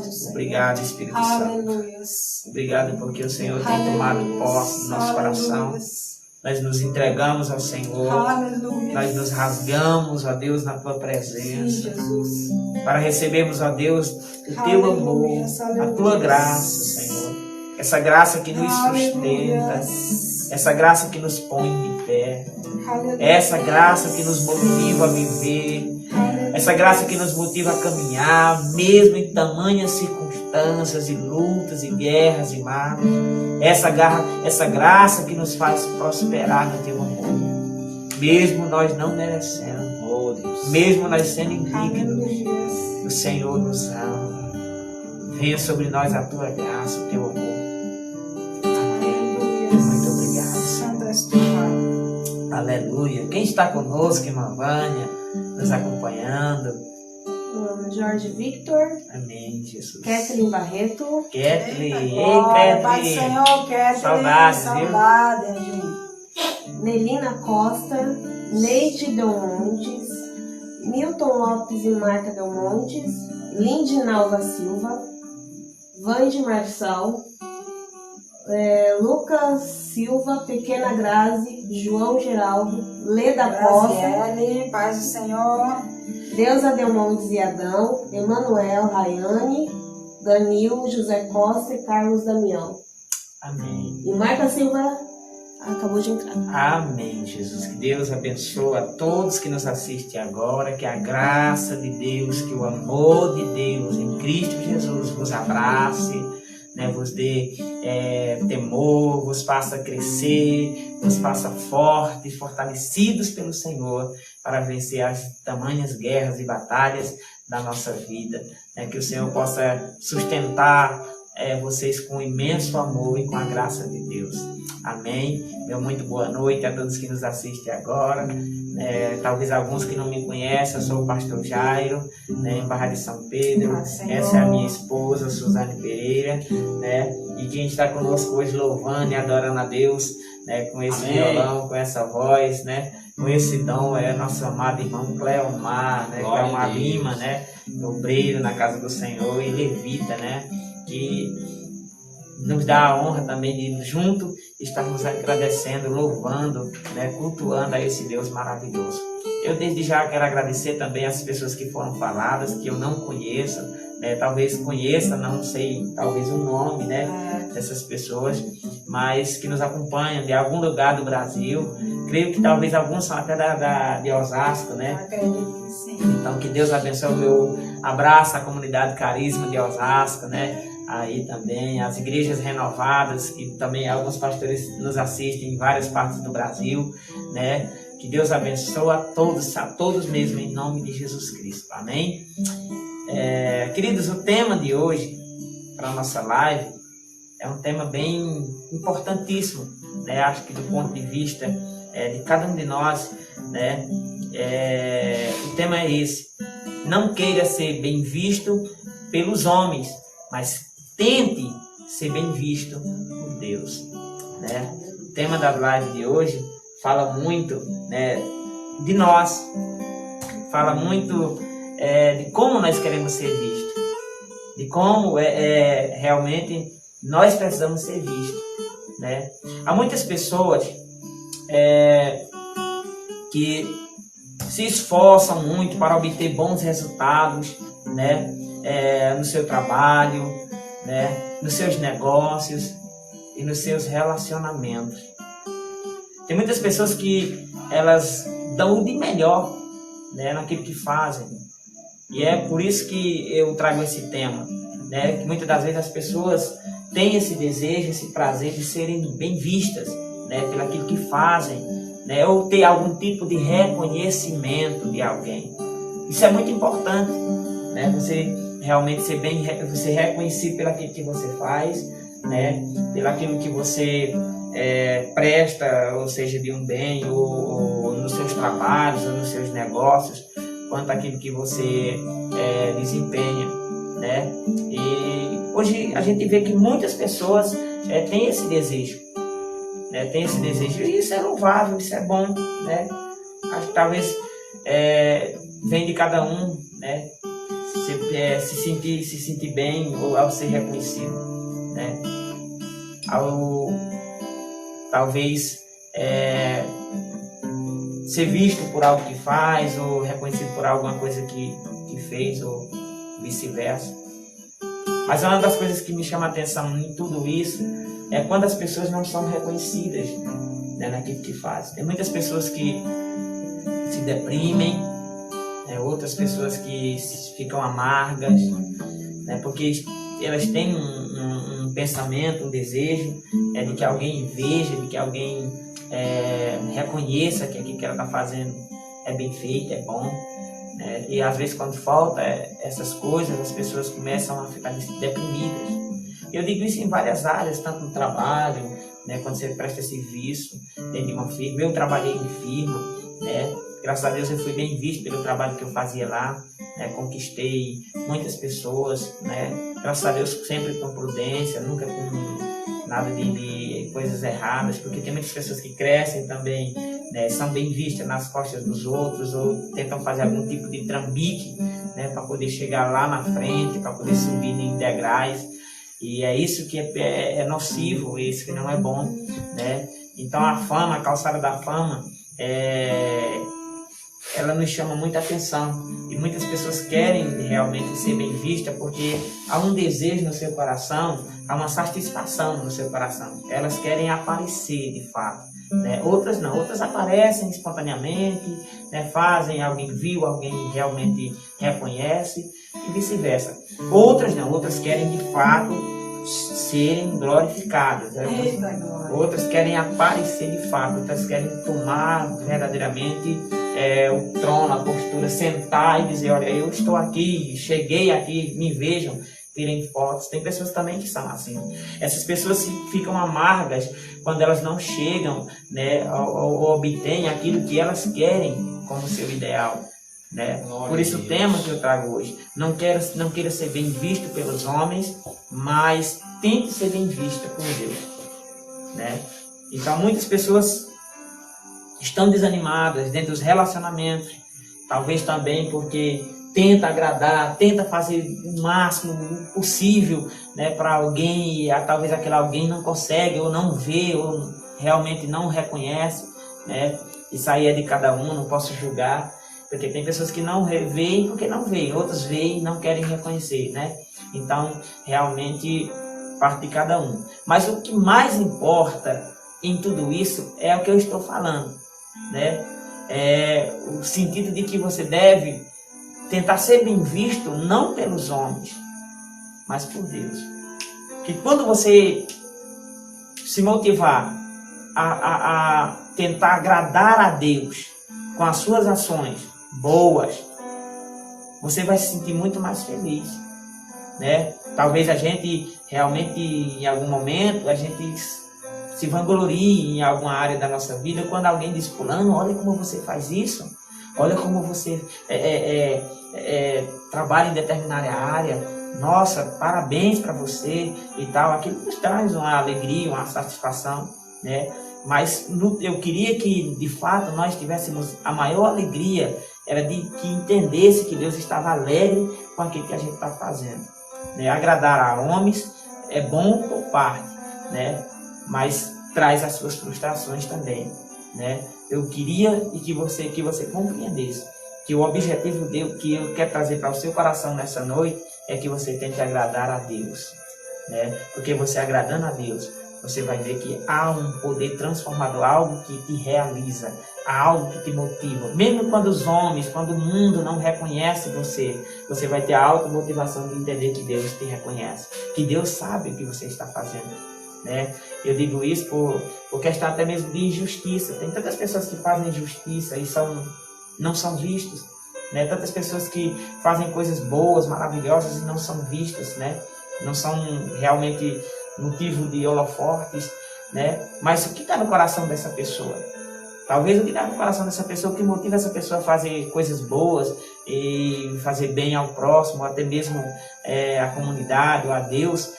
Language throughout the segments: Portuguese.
Deus. Obrigado, Espírito Santo. Obrigado porque o Senhor tem tomado posse do nosso coração. Nós nos entregamos ao Senhor. Nós nos rasgamos, ó Deus, na Tua presença. Para recebermos, ó Deus, o Teu amor, a Tua graça, Senhor. Essa graça que nos sustenta. Essa graça que nos põe de pé. Essa graça que nos motiva a viver. Essa graça que nos motiva a caminhar, mesmo em tamanhas circunstâncias e lutas e guerras e males. Essa graça que nos faz prosperar no Teu amor. Mesmo nós não merecendo, oh Deus, mesmo nós sendo indignos, o Senhor nos ama. Venha sobre nós a Tua graça, o Teu amor. Muito obrigado, Senhor. Aleluia. Quem está conosco, irmã Vânia, nos acompanhando? Jorge Victor. Amém, Jesus. Kathleen Barreto. Kathleen. Ei, Paz do Kathleen. Senhor, Kathleen. Saudades, viu? Saudades. Nelina Costa. Neide Delmontes. Milton Lopes e Marta Delmontes. Lindy Nalva Silva. Vande Marçal. Lucas Silva, Pequena Grazi, João Geraldo, Leda Costa, Graziele, paz do Senhor. Deusa Delmontes e Adão, Emanuel, Rayane, Danilo, José Costa e Carlos Damião. Amém. E Marta Silva acabou de entrar. Amém, Jesus. Que Deus abençoe a todos que nos assistem agora. Que a graça de Deus, que o amor de Deus em Cristo Jesus vos abrace, né, vos dê temor, vos faça crescer, vos faça fortes, fortalecidos pelo Senhor para vencer as tamanhas guerras e batalhas da nossa vida, né, que o Senhor possa sustentar vocês com imenso amor e com a graça de Deus. Amém. Meu muito boa noite a todos que nos assistem agora. Talvez alguns que não me conhecem, eu sou o pastor Jairo, né, em Barra de São Pedro. Essa é a minha esposa, Suzane Pereira, né, e quem está conosco hoje louvando e adorando a Deus, né, com esse violão, com essa voz, né, com esse dom, é nosso amado irmão Cleomar, né, Cleomar Lima, né, obreiro na casa do Senhor e levita, né, que nos dá a honra também de junto estarmos agradecendo, louvando, né, cultuando a esse Deus maravilhoso. Eu desde já quero agradecer também as pessoas que foram faladas, que eu não conheço, né, talvez conheça, não sei, talvez o nome, né, dessas pessoas, mas que nos acompanham de algum lugar do Brasil. Creio que talvez alguns são até de Osasco, né? Acredito que sim. Então que Deus abençoe o meu abraço à comunidade Carisma de Osasco, né? Aí também as igrejas renovadas, que também alguns pastores nos assistem em várias partes do Brasil, né? Que Deus abençoe a todos mesmo, em nome de Jesus Cristo. Amém? Queridos, o tema de hoje para a nossa live é um tema bem importantíssimo, né? Acho que do ponto de vista de cada um de nós, né? O tema é esse: não queira ser bem visto pelos homens, mas tente ser bem visto por Deus, né? O tema da live de hoje fala muito, né, de nós, fala muito de como nós queremos ser vistos, de como realmente nós precisamos ser vistos, né? Há muitas pessoas que se esforçam muito para obter bons resultados, né, no seu trabalho, né, nos seus negócios e nos seus relacionamentos. Tem muitas pessoas que elas dão o de melhor, né, naquilo que fazem. E é por isso que eu trago esse tema, né, que muitas das vezes as pessoas têm esse desejo, esse prazer de serem bem vistas, né, pelo aquilo que fazem, né, ou ter algum tipo de reconhecimento de alguém. Isso é muito importante, né, você realmente ser reconhecido pelo aquilo que você faz, né, pelo aquilo que você presta, ou seja, de um bem, ou nos seus trabalhos, ou nos seus negócios, quanto aquilo que você desempenha, né? E hoje a gente vê que muitas pessoas têm esse desejo, né? Tem esse desejo, e isso é louvável, isso é bom, né? Acho que talvez vem de cada um, né, se sentir bem ou ao ser reconhecido, né? Talvez ser visto por algo que faz ou reconhecido por alguma coisa que fez ou vice-versa. Mas uma das coisas que me chama a atenção em tudo isso é quando as pessoas não são reconhecidas, né, naquilo que fazem. Tem muitas pessoas que se deprimem, né, outras pessoas que ficam amargas, né, porque elas têm um pensamento, um desejo de que alguém veja, de que alguém reconheça que aquilo que ela está fazendo é bem feito, é bom. E às vezes quando falta essas coisas, as pessoas começam a ficar deprimidas. Eu digo isso em várias áreas, tanto no trabalho, né, quando você presta serviço dentro de uma firma. Eu trabalhei em firma, né, graças a Deus eu fui bem visto pelo trabalho que eu fazia lá, né, conquistei muitas pessoas, né, graças a Deus sempre com prudência, nunca com nada de coisas erradas, porque tem muitas pessoas que crescem também, né, são bem vistas nas costas dos outros ou tentam fazer algum tipo de trambique, né, para poder chegar lá na frente, para poder subir em degraus. E é isso que é nocivo, isso que não é bom, né? Então a fama, a calçada da fama, ela nos chama muita atenção. E muitas pessoas querem realmente ser bem vistas porque há um desejo no seu coração, há uma satisfação no seu coração. Elas querem aparecer de fato, né? Outras não, outras aparecem espontaneamente, né? Fazem, alguém viu, alguém realmente reconhece e vice-versa. Outras não, outras querem de fato serem glorificadas, né? Outras querem aparecer de fato, outras querem tomar verdadeiramente o trono, a postura, sentar e dizer, olha, eu estou aqui, cheguei aqui, me vejam, tirem fotos. Tem pessoas também que são assim. Essas pessoas ficam amargas quando elas não chegam, né, ou obtêm aquilo que elas querem como seu ideal, né? Por isso o tema que eu trago hoje, não queira ser bem visto pelos homens, mas tente ser bem vista por Deus, né? Então muitas pessoas estão desanimadas dentro dos relacionamentos, talvez também porque tenta agradar, tenta fazer o máximo possível, né, para alguém, e talvez aquele alguém não consegue, ou não vê, ou realmente não reconhece, né? Isso aí é de cada um, não posso julgar, porque tem pessoas que não veem porque não veem, outras veem e não querem reconhecer, né? Então, realmente, parte de cada um. Mas o que mais importa em tudo isso é o que eu estou falando, né? É o sentido de que você deve tentar ser bem visto não pelos homens, mas por Deus. Que quando você se motivar a tentar agradar a Deus com as suas ações boas, você vai se sentir muito mais feliz, né? Talvez a gente realmente, em algum momento, a gente se vanglorie em alguma área da nossa vida, quando alguém diz, fulano, olha como você faz isso, olha como você trabalha em determinada área, nossa, parabéns para você e tal. Aquilo nos traz uma alegria, uma satisfação, né? Mas eu queria que, de fato, nós tivéssemos a maior alegria, era de que entendesse que Deus estava alegre com aquilo que a gente está fazendo, né? Agradar a homens é bom por parte, né? Mas traz as suas frustrações também, né? Eu queria que você compreendesse que o objetivo que eu quero trazer para o seu coração nessa noite é que você tente agradar a Deus, né? Porque você agradando a Deus, você vai ver que há um poder transformador, algo que te realiza, algo que te motiva. Mesmo quando os homens, quando o mundo não reconhece você vai ter a automotivação de entender que Deus te reconhece, que Deus sabe o que você está fazendo, né? Eu digo isso por questão até mesmo de injustiça. Tem tantas pessoas que fazem injustiça e não são vistos, né? Tantas pessoas que fazem coisas boas, maravilhosas e não são vistas, né? Não são realmente motivo de holofotes, né? Mas o que está no coração dessa pessoa? Talvez o que está no coração dessa pessoa, o que motiva essa pessoa a fazer coisas boas e fazer bem ao próximo, até mesmo a comunidade ou a Deus,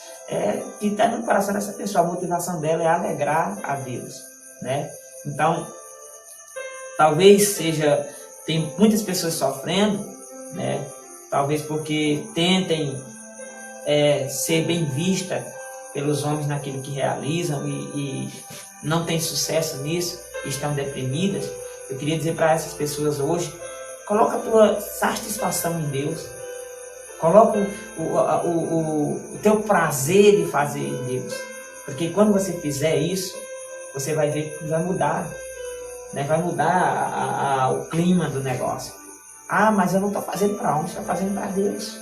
que está no coração dessa pessoa. A motivação dela é alegrar a Deus, né? Então, talvez tem muitas pessoas sofrendo, né? talvez porque tentem ser bem vista pelos homens naquilo que realizam e não têm sucesso nisso, estão deprimidas. Eu queria dizer para essas pessoas hoje, coloca a tua satisfação em Deus, coloca o teu prazer de fazer em Deus, porque quando você fizer isso, você vai ver que vai mudar, né? Vai mudar o clima do negócio. Ah, mas eu não estou fazendo para homens, estou fazendo para Deus.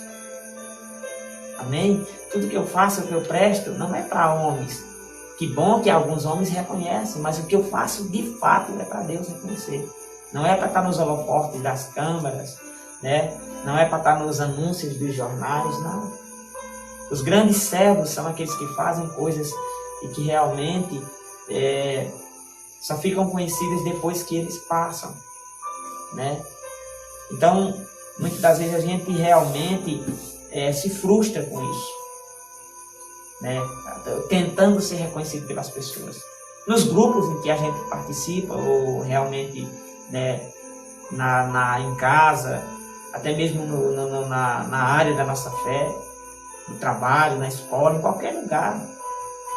Amém? Tudo que eu faço, o que eu presto, não é para homens. Que bom que alguns homens reconhecem, mas o que eu faço de fato é para Deus reconhecer. Não é para estar nos holofotes das câmaras, né? Não é para estar nos anúncios dos jornais, não. Os grandes servos são aqueles que fazem coisas e que realmente só ficam conhecidos depois que eles passam, né? Então, muitas das vezes a gente realmente se frustra com isso, né? Tentando ser reconhecido pelas pessoas. Nos grupos em que a gente participa, ou realmente, né, em casa, até mesmo na área da nossa fé, no trabalho, na escola, em qualquer lugar,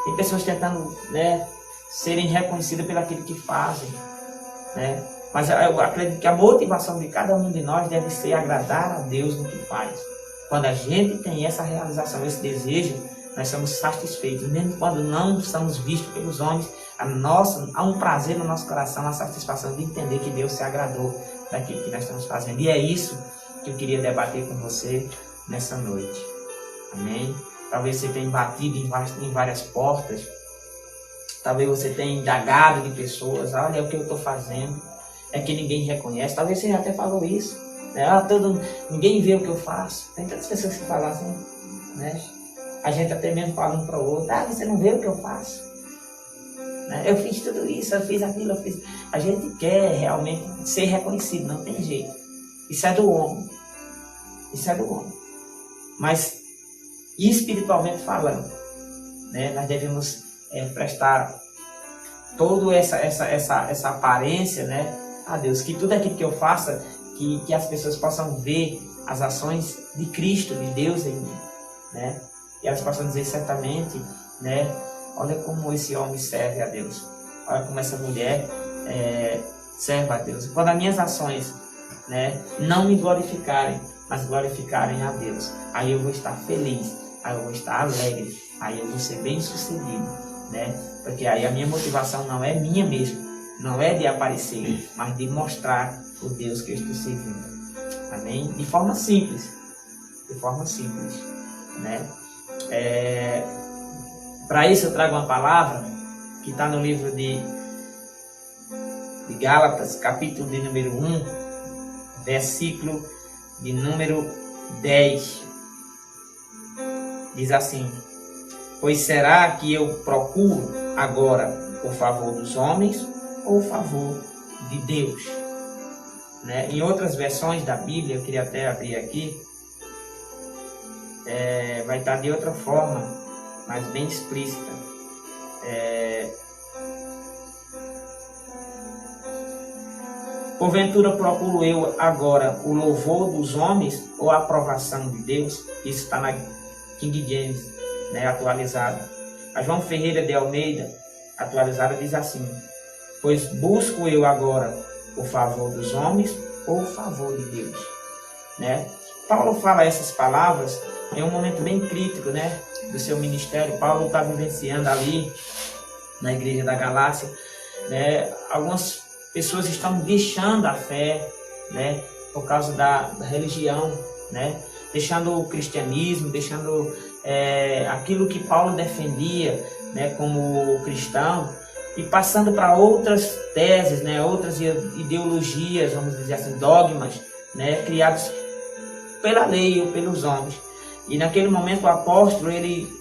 tem pessoas tentando, né, serem reconhecidas pelo aquilo que fazem, né? Mas eu acredito que a motivação de cada um de nós deve ser agradar a Deus no que faz. Quando a gente tem essa realização, esse desejo, nós somos satisfeitos. Mesmo quando não somos vistos pelos homens, há um prazer no nosso coração, a satisfação de entender que Deus se agradou daquilo que nós estamos fazendo. E é isso que eu queria debater com você nessa noite. Amém? Talvez você tenha batido em várias portas. Talvez você tenha indagado de pessoas. Olha, é o que eu estou fazendo. É que ninguém reconhece. Talvez você até falou isso. Né? Ninguém vê o que eu faço. Tem tantas pessoas que falam assim, né? A gente até mesmo fala um para o outro. Ah, você não vê o que eu faço? Né? Eu fiz tudo isso, eu fiz aquilo, eu fiz... A gente quer realmente ser reconhecido, não tem jeito. Isso é do homem. Isso é do homem. Mas, espiritualmente falando, né, nós devemos prestar toda essa aparência, né, a Deus. Que tudo aquilo que eu faça, que as pessoas possam ver as ações de Cristo, de Deus em mim, né? E elas possam dizer certamente, né, olha como esse homem serve a Deus. Olha como essa mulher serve a Deus. Quando as minhas ações, né, não me glorificarem, mas glorificarem a Deus, aí eu vou estar feliz, aí eu vou estar alegre, aí eu vou ser bem sucedido, né? Porque aí a minha motivação não é minha mesmo, não é de aparecer, mas de mostrar o Deus que eu estou servindo. Amém? De forma simples, né? Para isso eu trago uma palavra que está no livro de Gálatas, capítulo de número 1, versículo de número 10. Diz assim: pois será que eu procuro agora o favor dos homens ou o favor de Deus? Né? Em outras versões da Bíblia, eu queria até abrir aqui, vai estar de outra forma, mas bem explícita. Porventura procuro eu agora o louvor dos homens ou a aprovação de Deus? Isso está na King James, né, atualizada. A João Ferreira de Almeida, atualizada, diz assim: pois busco eu agora o favor dos homens ou o favor de Deus? Né? Paulo fala essas palavras em um momento bem crítico, né, do seu ministério. Paulo está vivenciando ali na igreja da Galácia, né, algumas pessoas estão deixando a fé, né, por causa da religião, né, deixando o cristianismo, deixando aquilo que Paulo defendia, né, como cristão, e passando para outras teses, né, outras ideologias, vamos dizer assim, dogmas, né, criados pela lei ou pelos homens. E naquele momento o apóstolo, ele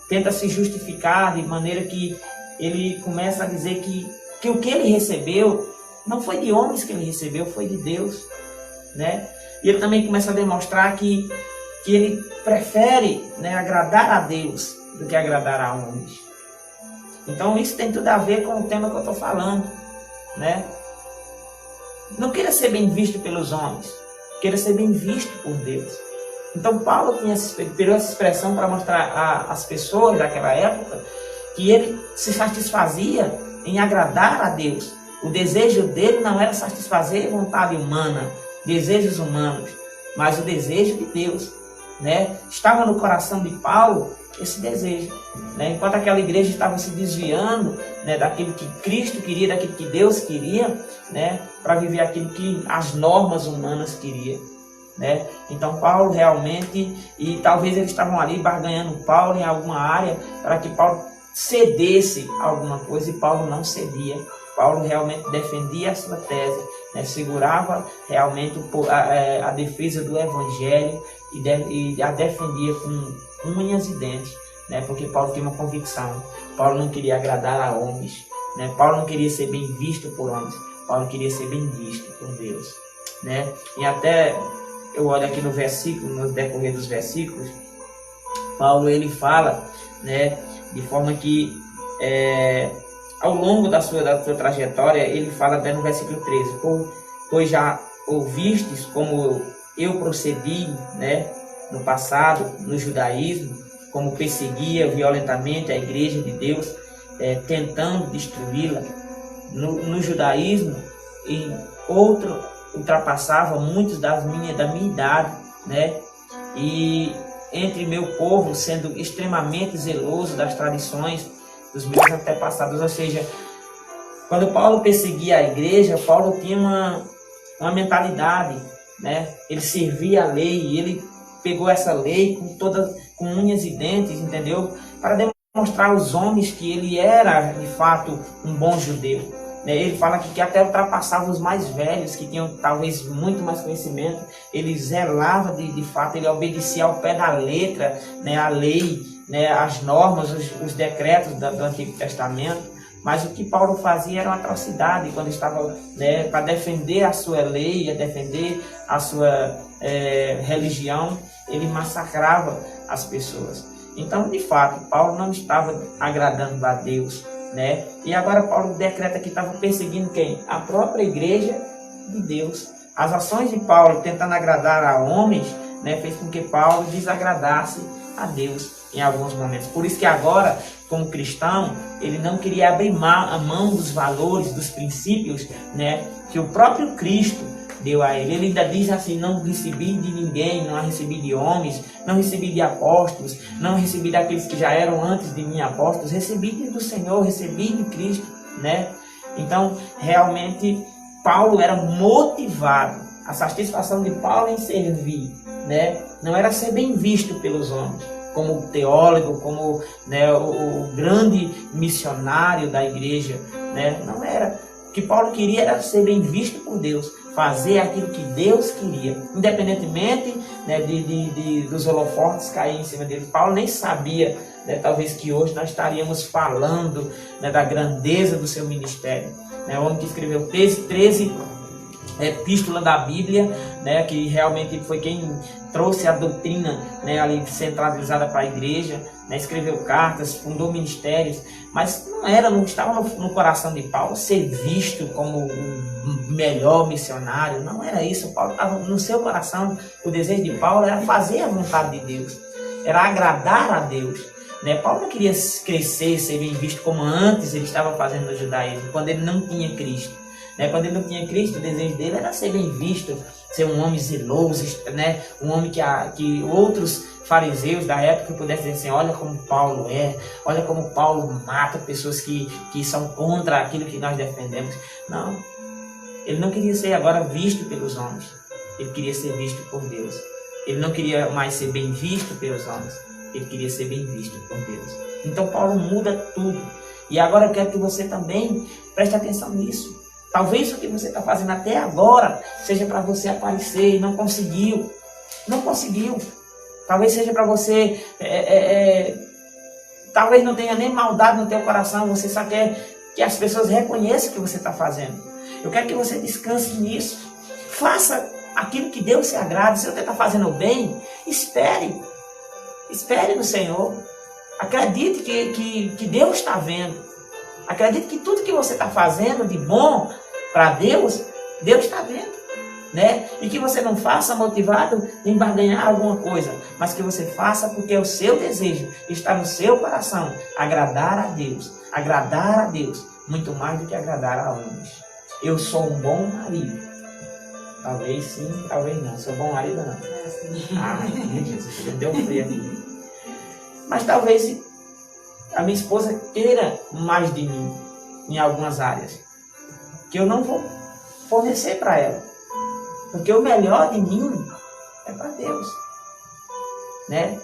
tenta se justificar de maneira que ele começa a dizer que o que ele recebeu não foi de homens que ele recebeu, foi de Deus, né? E ele também começa a demonstrar que ele prefere, né, agradar a Deus do que agradar a homens. Então isso tem tudo a ver com o tema que eu estou falando, né? Não queira ser bem visto pelos homens, queira ser bem visto por Deus. Então Paulo tirou essa expressão para mostrar às pessoas daquela época que ele se satisfazia em agradar a Deus. O desejo dele não era satisfazer a vontade humana, desejos humanos, mas o desejo de Deus, né? Estava no coração de Paulo esse desejo, né? Enquanto aquela igreja estava se desviando, né, daquilo que Cristo queria, daquilo que Deus queria, né, para viver aquilo que as normas humanas queriam, né? Então Paulo realmente, e talvez eles estavam ali barganhando Paulo em alguma área para que Paulo cedesse alguma coisa, e Paulo não cedia. Paulo realmente defendia a sua tese, né? Segurava realmente a defesa do Evangelho e a defendia com unhas e dentes, né? Porque Paulo tinha uma convicção. Paulo não queria agradar a homens, né? Paulo não queria ser bem visto por homens. Paulo queria ser bem visto por Deus, né? E até eu olho aqui no versículo, no decorrer dos versículos, Paulo ele fala, né, de forma que ao longo da sua trajetória, ele fala até no versículo 13, pois já ouvistes como eu procedi, né, no passado, no judaísmo, como perseguia violentamente a igreja de Deus, tentando destruí-la. No judaísmo, e outro ultrapassava muitos da minha idade, né, e entre meu povo, sendo extremamente zeloso das tradições dos meus antepassados. Ou seja, quando Paulo perseguia a igreja, Paulo tinha uma mentalidade, né? Ele servia a lei, ele pegou essa lei com unhas e dentes, entendeu? Para demonstrar aos homens que ele era, de fato, um bom judeu. Ele fala que até ultrapassava os mais velhos, que tinham talvez muito mais conhecimento. Ele zelava de fato, ele obedecia ao pé da letra, né, a lei, né, as normas, os decretos do Antigo Testamento. Mas o que Paulo fazia era uma atrocidade quando estava, né, para defender a sua lei, a defender a sua religião. Ele massacrava as pessoas. Então, de fato, Paulo não estava agradando a Deus, né? E agora Paulo decreta que estava perseguindo quem? A própria igreja de Deus. As ações de Paulo tentando agradar a homens, né, fez com que Paulo desagradasse a Deus em alguns momentos. Por isso que agora, como cristão, ele não queria abrir a mão dos valores, dos princípios, né, que o próprio Cristo deu a ele. Ele ainda diz assim: não recebi de ninguém, não recebi de homens, não recebi de apóstolos, não recebi daqueles que já eram antes de mim apóstolos, recebi do Senhor, recebi de Cristo, né? Então, realmente, Paulo era motivado, a satisfação de Paulo em servir, né? Não era ser bem visto pelos homens, como teólogo, como, né, o grande missionário da igreja, né? Não era. O que Paulo queria era ser bem visto por Deus, fazer aquilo que Deus queria, independentemente, né, dos holofotes caírem em cima dele. Paulo nem sabia, né, talvez que hoje nós estaríamos falando, né, da grandeza do seu ministério. O homem que escreveu 13 epístolas da Bíblia, né, que realmente foi quem trouxe a doutrina, né, ali centralizada para a igreja, né, escreveu cartas, fundou ministérios, mas não estava no coração de Paulo ser visto como o melhor missionário. Não era isso. Paulo estava no seu coração. O desejo de Paulo era fazer a vontade de Deus, era agradar a Deus, né? Paulo não queria crescer, ser bem visto como antes ele estava fazendo no judaísmo, quando ele não tinha Cristo. Quando ele não tinha Cristo, o desejo dele era ser bem visto, ser um homem zeloso, né? Um homem que outros fariseus da época pudessem dizer assim: olha como Paulo olha como Paulo mata pessoas que são contra aquilo que nós defendemos. Não, ele não queria ser agora visto pelos homens, ele queria ser visto por Deus. Ele não queria mais ser bem visto pelos homens, ele queria ser bem visto por Deus. Então Paulo muda tudo. E agora eu quero que você também preste atenção nisso. Talvez o que você está fazendo até agora seja para você aparecer e não conseguiu. Não conseguiu. Talvez seja para você... talvez não tenha nem maldade no teu coração. Você só quer que as pessoas reconheçam o que você está fazendo. Eu quero que você descanse nisso. Faça aquilo que Deus se agrada. Se você está fazendo bem, espere. Espere no Senhor. Acredite que Deus está vendo. Acredite que tudo que você está fazendo de bom para Deus, Deus está vendo. né? E que você não faça motivado em barganhar alguma coisa, mas que você faça porque é o seu desejo, está no seu coração, agradar a Deus, muito mais do que agradar a homens. Eu sou um bom marido. Talvez sim, talvez não. Sou bom marido não. Ai, Jesus, deu frio aqui. Mas talvez a minha esposa queira mais de mim em algumas áreas, que eu não vou fornecer para ela. Porque o melhor de mim é para Deus, né?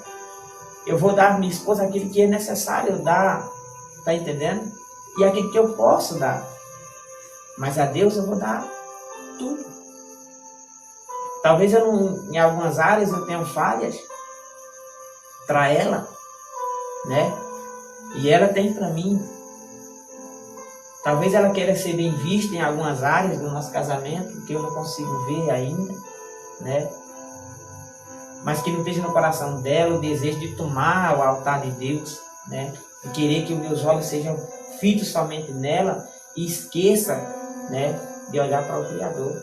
Eu vou dar à minha esposa aquilo que é necessário dar, tá entendendo? E aquilo que eu posso dar. Mas a Deus eu vou dar tudo. Talvez eu não, em algumas áreas eu tenha falhas para ela, né? E ela tem para mim. Talvez ela queira ser bem vista em algumas áreas do nosso casamento que eu não consigo ver ainda, né? Mas que não esteja no coração dela o desejo de tomar o altar de Deus, né? E querer que os meus olhos sejam fitos somente nela e esqueça, né, de olhar para o Criador.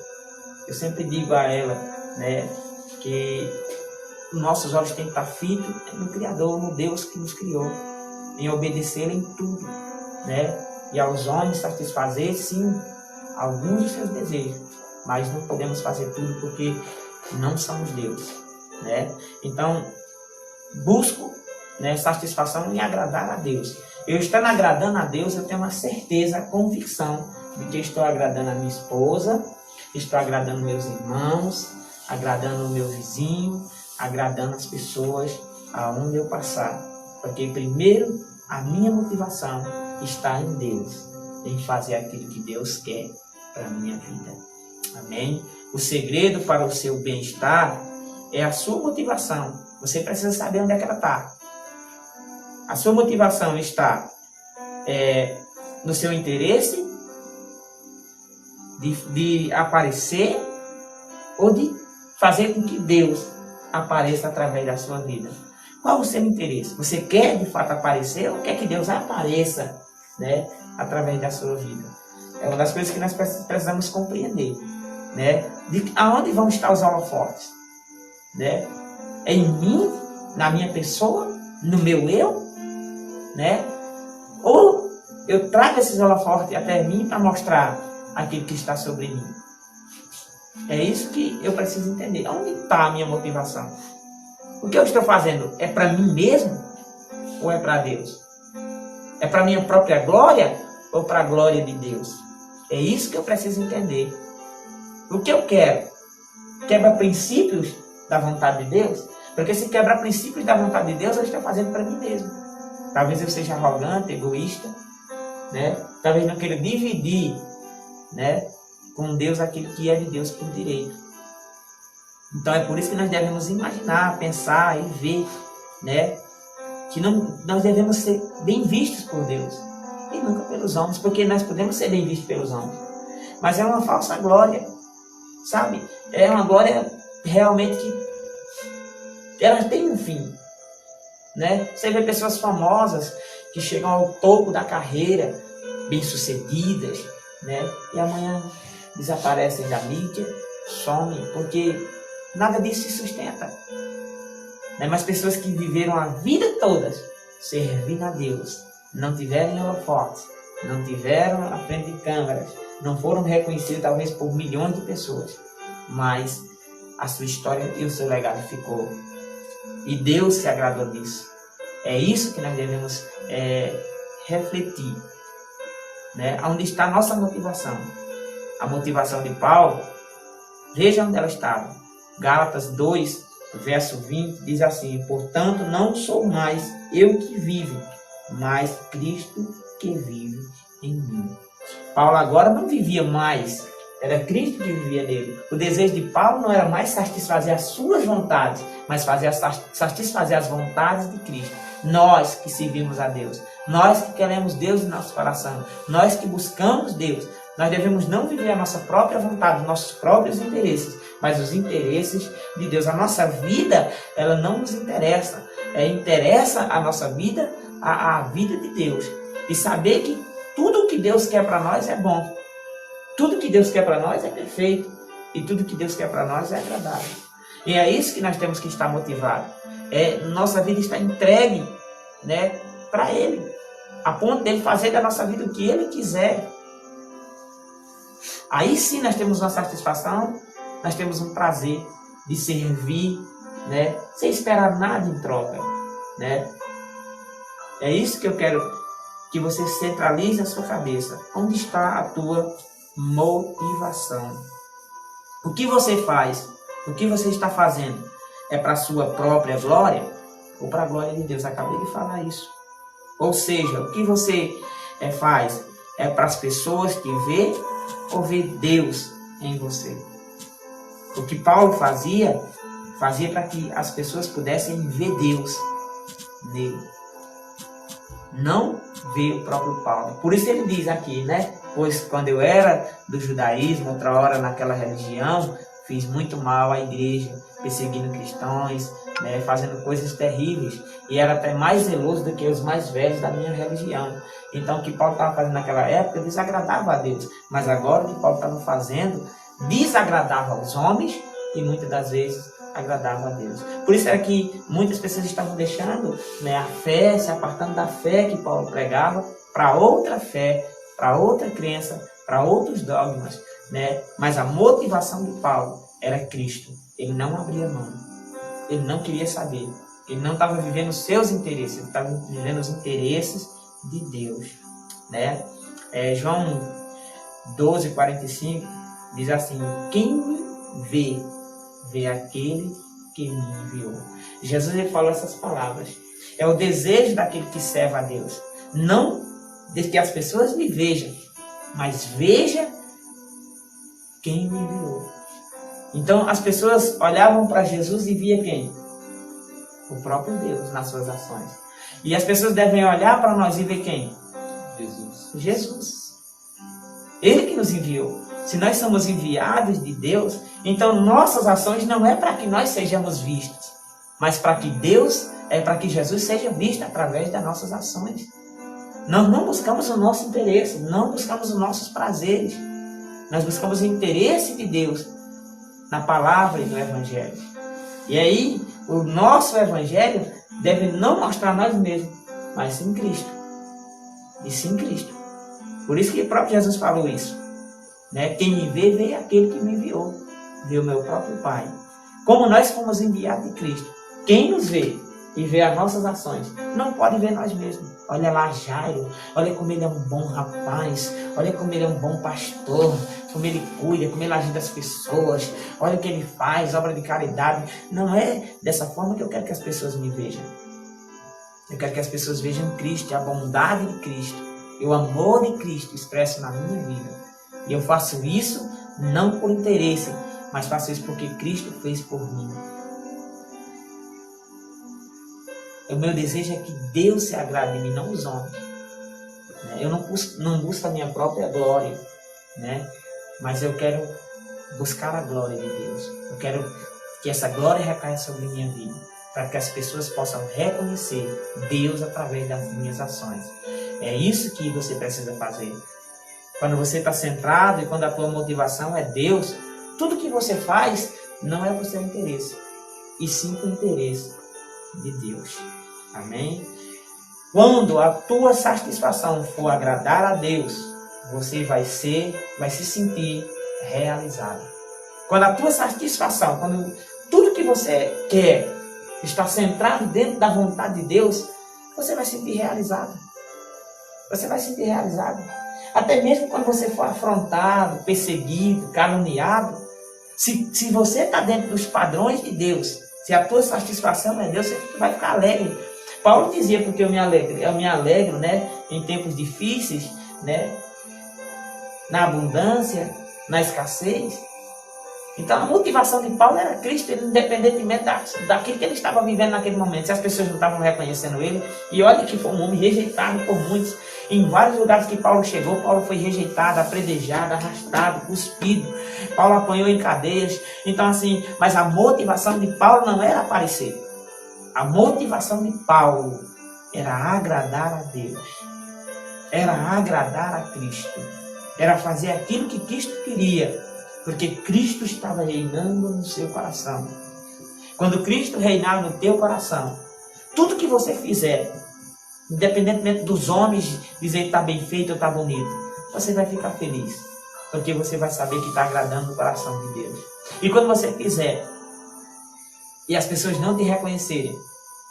Eu sempre digo a ela, né, que nossos olhos têm que estar fitos no Criador, no Deus que nos criou, em obedecê-lo em tudo, né? E aos homens satisfazer, sim, alguns de seus desejos, mas não podemos fazer tudo porque não somos Deus, né? Então, busco, né, satisfação em agradar a Deus. Eu estando agradando a Deus, eu tenho uma certeza, a convicção de que estou agradando a minha esposa, estou agradando meus irmãos, agradando o meu vizinho, agradando as pessoas aonde eu passar. Porque primeiro a minha motivação está em Deus, em fazer aquilo que Deus quer para a minha vida. Amém? O segredo para o seu bem-estar é a sua motivação. Você precisa saber onde é que ela está. A sua motivação está no seu interesse de aparecer ou de fazer com que Deus apareça através da sua vida. Qual o seu interesse? Você quer de fato aparecer ou quer que Deus apareça, né, através da sua vida? É uma das coisas que nós precisamos compreender, né? De aonde vão estar os holofotes, né? É em mim, na minha pessoa, no meu eu, né? Ou eu trago esses holofotes até mim para mostrar aquilo que está sobre mim? É isso que eu preciso entender. Onde está a minha motivação? O que eu estou fazendo é para mim mesmo ou é para Deus? É para minha própria glória ou para a glória de Deus? É isso que eu preciso entender. O que eu quero? Quebra princípios da vontade de Deus? Porque se quebrar princípios da vontade de Deus, eu estou fazendo para mim mesmo. Talvez eu seja arrogante, egoísta, né? Talvez não queira dividir, né, com Deus aquilo que é de Deus por direito. Então é por isso que nós devemos imaginar, pensar e ver, né, que nós devemos ser bem vistos por Deus e nunca pelos homens, porque nós podemos ser bem vistos pelos homens, mas é uma falsa glória, sabe? É uma glória realmente que ela tem um fim, né? Você vê pessoas famosas que chegam ao topo da carreira, bem-sucedidas, né, e amanhã desaparecem da mídia, somem, porque nada disso se sustenta. Né? Mas pessoas que viveram a vida toda servindo a Deus, não tiveram holofotes, não tiveram à frente de câmeras, não foram reconhecidos talvez por milhões de pessoas, mas a sua história e o seu legado ficou. E Deus se agradou disso. É isso que nós devemos refletir. Né? Onde está a nossa motivação? A motivação de Paulo, veja onde ela estava. Gálatas 2, verso 20, diz assim: portanto, não sou mais eu que vivo, mas Cristo que vive em mim. Paulo agora não vivia mais, era Cristo que vivia nele. O desejo de Paulo não era mais satisfazer as suas vontades, mas satisfazer as vontades de Cristo. Nós que servimos a Deus, nós que queremos Deus em nosso coração, nós que buscamos Deus, nós devemos não viver a nossa própria vontade, os nossos próprios interesses, mas os interesses de Deus. A nossa vida, ela não nos interessa. Interessa a nossa vida, a vida de Deus. E saber que tudo que Deus quer para nós é bom. Tudo que Deus quer para nós é perfeito. E tudo que Deus quer para nós é agradável. E é isso que nós temos que estar motivados. Nossa vida está entregue, né, para Ele. A ponto dele fazer da nossa vida o que Ele quiser. Aí sim nós temos uma satisfação, nós temos um prazer de servir, né, sem esperar nada em troca, né? É isso que eu quero que você centralize na sua cabeça. Onde está a tua motivação? O que você faz? O que você está fazendo? É para a sua própria glória ou para a glória de Deus? Acabei de falar isso. Ou seja, o que você faz é para as pessoas te ver ou ver Deus em você? O que Paulo fazia para que as pessoas pudessem ver Deus nele. Não ver o próprio Paulo. Por isso ele diz aqui, né? Pois quando eu era do judaísmo, outra hora naquela religião, fiz muito mal à igreja, perseguindo cristãos, né, fazendo coisas terríveis. E era até mais zeloso do que os mais velhos da minha religião. Então o que Paulo estava fazendo naquela época desagradava a Deus. Mas agora o que Paulo estava fazendo desagradava aos homens e muitas das vezes agradava a Deus. Por isso é que muitas pessoas estavam deixando, né, a fé, se apartando da fé que Paulo pregava para outra fé, para outra crença, para outros dogmas, né? Mas a motivação de Paulo era Cristo. Ele não abria mão. Ele não queria saber. Ele não estava vivendo os seus interesses. Ele estava vivendo os interesses de Deus, né? João 12:45 diz assim: quem me vê aquele que me enviou. Jesus ele falou essas palavras. É o desejo daquele que serve a Deus. Não de que as pessoas me vejam, mas veja quem me enviou. Então as pessoas olhavam para Jesus e via quem? O próprio Deus nas suas ações. E as pessoas devem olhar para nós e ver quem? Jesus. Ele que nos enviou. Se nós somos enviados de Deus, então nossas ações não é para que nós sejamos vistos, mas para que Deus, para que Jesus seja visto através das nossas ações. Nós não buscamos o nosso interesse, não buscamos os nossos prazeres. Nós buscamos o interesse de Deus na palavra e no Evangelho. E aí, o nosso Evangelho deve não mostrar nós mesmos, mas sim Cristo. E sim Cristo. Por isso que o próprio Jesus falou isso. Né? Quem me vê, vê aquele que me enviou. Vê o meu próprio Pai. Como nós fomos enviados de Cristo. Quem nos vê e vê as nossas ações, não pode ver nós mesmos. Olha lá Jairo, olha como ele é um bom rapaz, olha como ele é um bom pastor, como ele cuida, como ele ajuda as pessoas, olha o que ele faz, obra de caridade. Não é dessa forma que eu quero que as pessoas me vejam. Eu quero que as pessoas vejam Cristo, a bondade de Cristo, e o amor de Cristo expresso na minha vida. E eu faço isso não por interesse, mas faço isso porque Cristo fez por mim. O meu desejo é que Deus se agrade de mim, não os homens. Eu não busco a minha própria glória, né? Mas eu quero buscar a glória de Deus. Eu quero que essa glória recaia sobre minha vida, para que as pessoas possam reconhecer Deus através das minhas ações. É isso que você precisa fazer. Quando você está centrado e quando a tua motivação é Deus, tudo que você faz não é por seu interesse, e sim por interesse de Deus. Amém? Quando a tua satisfação for agradar a Deus, você vai se sentir realizado. Quando a tua satisfação, quando tudo que você quer está centrado dentro da vontade de Deus, você vai se sentir realizado. Você vai se sentir realizado. Até mesmo quando você for afrontado, perseguido, caluniado, se você está dentro dos padrões de Deus, se a tua satisfação é Deus, você vai ficar alegre. Paulo dizia, porque eu me alegro, né, em tempos difíceis, né, na abundância, na escassez. Então a motivação de Paulo era Cristo, independentemente daquilo que ele estava vivendo naquele momento. Se as pessoas não estavam reconhecendo ele, e olha que foi um homem rejeitado por muitos. Em vários lugares que Paulo chegou, Paulo foi rejeitado, apredejado, arrastado, cuspido. Paulo apanhou em cadeias. Então assim, mas a motivação de Paulo não era aparecer. A motivação de Paulo era agradar a Deus. Era agradar a Cristo. Era fazer aquilo que Cristo queria. Porque Cristo estava reinando no seu coração. Quando Cristo reinar no teu coração, tudo que você fizer, independentemente dos homens dizer que está bem feito ou está bonito, você vai ficar feliz. Porque você vai saber que está agradando o coração de Deus. E quando você fizer, e as pessoas não te reconhecerem,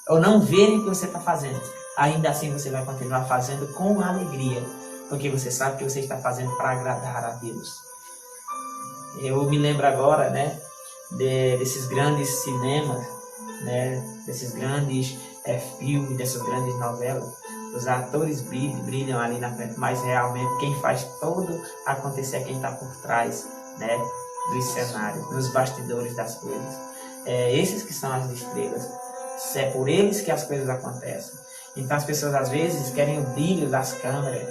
ou não verem o que você está fazendo, ainda assim você vai continuar fazendo com alegria. Porque você sabe que você está fazendo para agradar a Deus. Eu me lembro agora, né, desses grandes cinemas, né, desses grandes filmes, dessas grandes novelas. Os atores brilham ali na frente, mas realmente quem faz todo acontecer é quem está por trás, né, dos cenários, nos bastidores das coisas. Esses que são as estrelas. É por eles que as coisas acontecem. Então as pessoas às vezes querem o brilho das câmeras,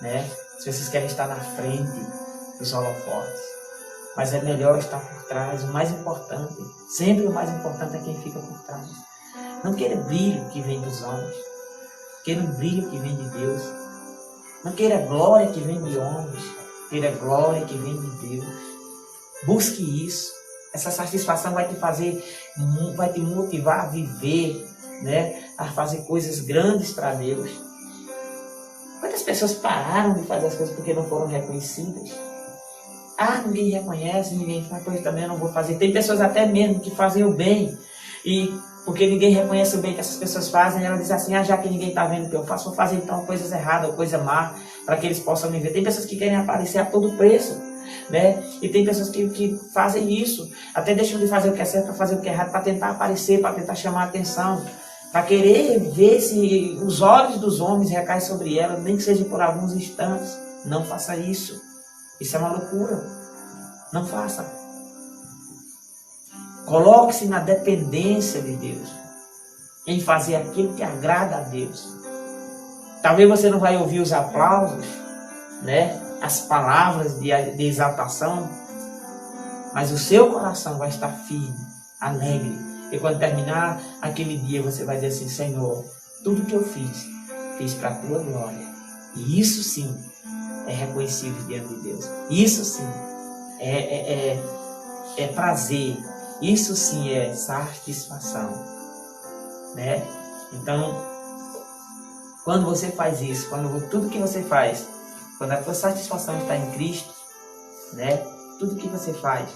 né? As pessoas querem estar na frente dos holofotes. Mas é melhor estar por trás. O mais importante, sempre o mais importante é quem fica por trás. Não queira brilho que vem dos homens. Queira um brilho que vem de Deus. Não queira glória que vem de homens. Queira glória que vem de Deus. Busque isso. Essa satisfação vai te motivar a viver, né? A fazer coisas grandes para Deus. Quantas pessoas pararam de fazer as coisas porque não foram reconhecidas? Ninguém reconhece, ninguém faz, pois também eu não vou fazer. Tem pessoas até mesmo que fazem o bem, e porque ninguém reconhece o bem que essas pessoas fazem, ela diz assim, já que ninguém está vendo o que eu faço, vou fazer então coisas erradas ou coisa má, para que eles possam me ver. Tem pessoas que querem aparecer a todo preço, né? E tem pessoas que fazem isso, até deixam de fazer o que é certo para fazer o que é errado, para tentar aparecer, para tentar chamar a atenção, para querer ver se os olhos dos homens recaem sobre ela, nem que seja por alguns instantes. Não faça isso. Isso é uma loucura. Não faça. Coloque-se na dependência de Deus, em fazer aquilo que agrada a Deus. Talvez você não vai ouvir os aplausos, né? As palavras de exaltação, mas o seu coração vai estar firme, alegre. E quando terminar aquele dia, você vai dizer assim, Senhor, tudo que eu fiz para a tua glória. E isso sim é reconhecido diante de Deus. Isso sim é prazer. Isso sim é satisfação, né? Então, quando você faz isso, tudo que você faz, quando a tua satisfação está em Cristo, né? Tudo que você faz,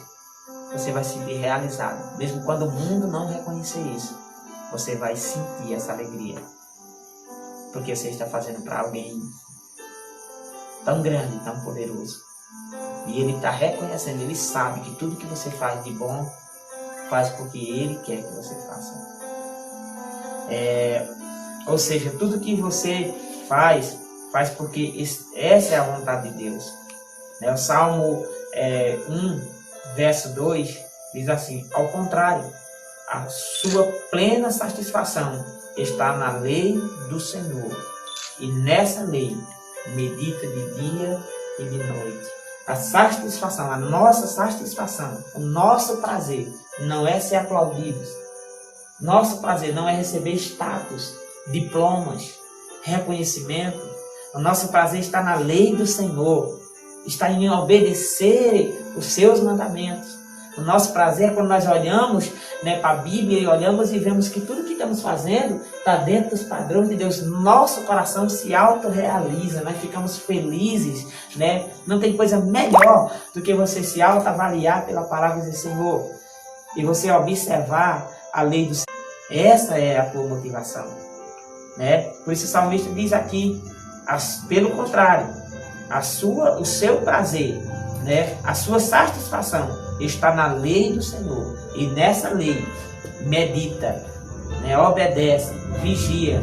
você vai se sentir realizado. Mesmo quando o mundo não reconhecer isso, você vai sentir essa alegria. Porque você está fazendo para alguém tão grande, tão poderoso. E ele está reconhecendo, ele sabe que tudo que você faz de bom, faz porque ele quer que você faça. Ou seja, tudo que você faz porque essa é a vontade de Deus. O Salmo 1, verso 2, diz assim, ao contrário, a sua plena satisfação está na lei do Senhor, e nessa lei medita de dia e de noite. A satisfação, a nossa satisfação, o nosso prazer não é ser aplaudidos. Nosso prazer não é receber status, diplomas, reconhecimento. O nosso prazer está na lei do Senhor, está em obedecer os seus mandamentos. O nosso prazer é quando nós olhamos, né, para a Bíblia e olhamos e vemos que tudo que estamos fazendo está dentro dos padrões de Deus. Nosso coração se autorrealiza, nós ficamos felizes, né? Não tem coisa melhor do que você se autoavaliar pela palavra do Senhor e você observar a lei do Senhor. Essa é a tua motivação, né? Por isso o salmista diz aqui, pelo contrário, o seu prazer, né, a sua satisfação está na lei do Senhor, e nessa lei medita, né, obedece, vigia,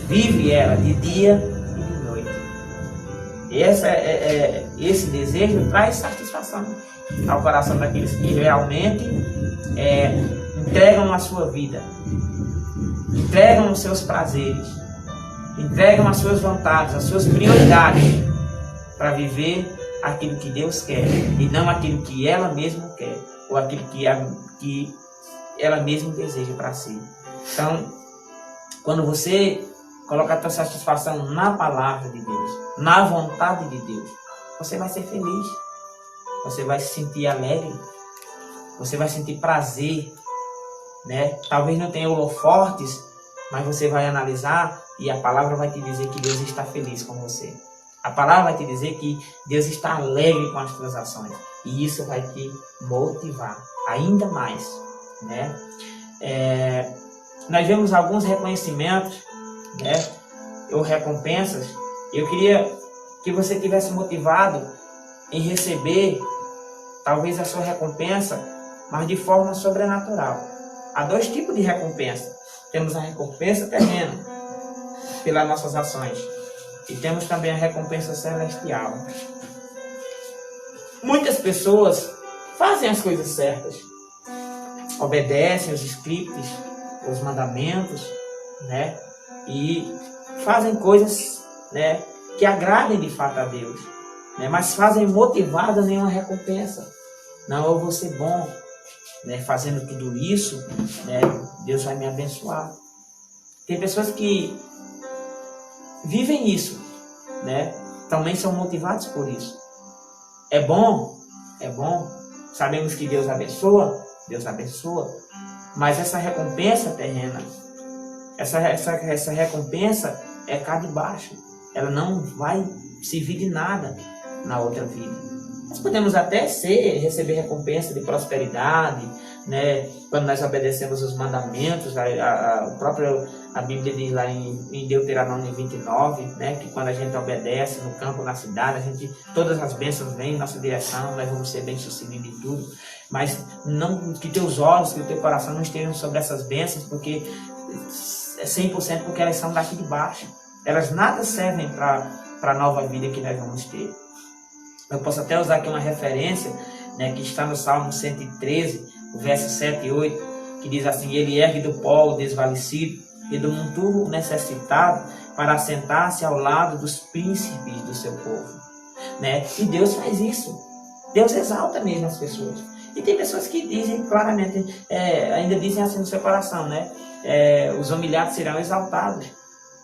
vive ela de dia e de noite. Esse desejo traz satisfação ao coração daqueles que realmente entregam a sua vida, entregam os seus prazeres, entregam as suas vontades, as suas prioridades para viver aquilo que Deus quer e não aquilo que ela mesma quer ou aquilo que ela mesma deseja para si. Então, quando você coloca a tua satisfação na palavra de Deus, na vontade de Deus, você vai ser feliz. você vai se sentir alegre, você vai sentir prazer, né? Talvez não tenha holofortes, mas você vai analisar e a palavra vai te dizer que Deus está feliz com você. A palavra vai te dizer que Deus está alegre com as tuas ações. E isso vai te motivar ainda mais, né? Nós vemos alguns reconhecimentos, né? Ou recompensas. Eu queria que você tivesse motivado em receber talvez a sua recompensa, mas de forma sobrenatural. Há dois tipos de recompensa. Temos a recompensa terrena pelas nossas ações e temos também a recompensa celestial. Muitas pessoas fazem as coisas certas, obedecem os scripts, os mandamentos, né? E fazem coisas, né, que agradem de fato a Deus, né? Mas fazem motivadas em uma recompensa. Não, eu vou ser bom, né? Fazendo tudo isso, né, Deus vai me abençoar. Tem pessoas que vivem isso, né? Também são motivados por isso. É bom, sabemos que Deus abençoa, mas essa recompensa terrena, essa recompensa é cá de baixo, ela não vai servir de nada na outra vida. Nós podemos até receber recompensa de prosperidade, né? Quando nós obedecemos os mandamentos, a Bíblia diz lá em Deuteronômio 29, né? Que quando a gente obedece no campo, na cidade, todas as bênçãos vêm em nossa direção, nós vamos ser bem-sucedidos em tudo. Mas não que teus olhos, que o teu coração não estejam sobre essas bênçãos, porque é 100% porque elas são daqui de baixo. Elas nada servem para a nova vida que nós vamos ter. Eu posso até usar aqui uma referência, né, que está no Salmo 113, versos 7 e 8, que diz assim: Ele ergue do pó o desvalecido e do monturo necessitado para assentar-se ao lado dos príncipes do seu povo. Né? E Deus faz isso. Deus exalta mesmo as pessoas. E tem pessoas que dizem claramente, ainda dizem assim no seu coração, né? Os humilhados serão exaltados,